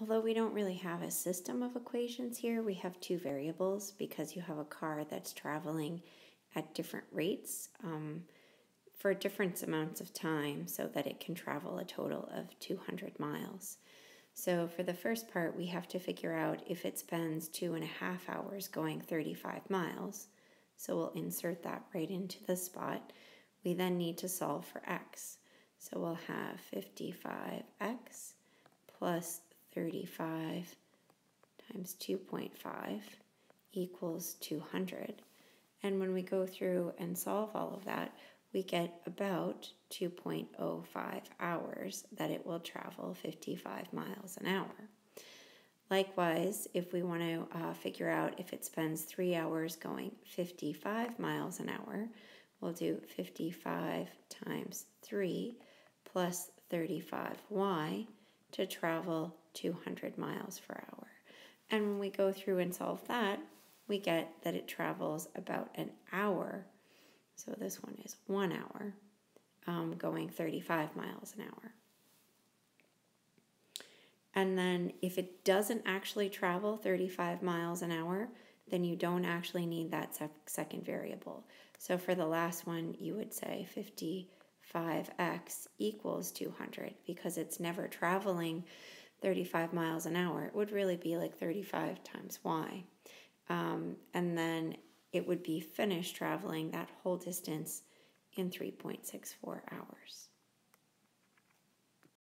Although we don't really have a system of equations here, we have two variables because you have a car that's traveling at different rates for different amounts of time so that it can travel a total of 200 miles. So for the first part, we have to figure out if it spends 2.5 hours going 35 miles. So we'll insert that right into the spot. We then need to solve for x. So we'll have 55x plus 35 times 2.5 equals 200. And when we go through and solve all of that, we get about 2.05 hours that it will travel 55 miles an hour. Likewise, if we want to figure out if it spends 3 hours going 55 miles an hour, we'll do 55 times 3 plus 35y to travel 200 miles per hour. And when we go through and solve that, we get that it travels about an hour. So this one is 1 hour going 35 miles an hour. And then if it doesn't actually travel 35 miles an hour, then you don't actually need that second variable. So for the last one, you would say 55x equals 200 because it's never traveling 35 miles an hour. It would really be like 35 times y. And then it would be finished traveling that whole distance in 3.64 hours.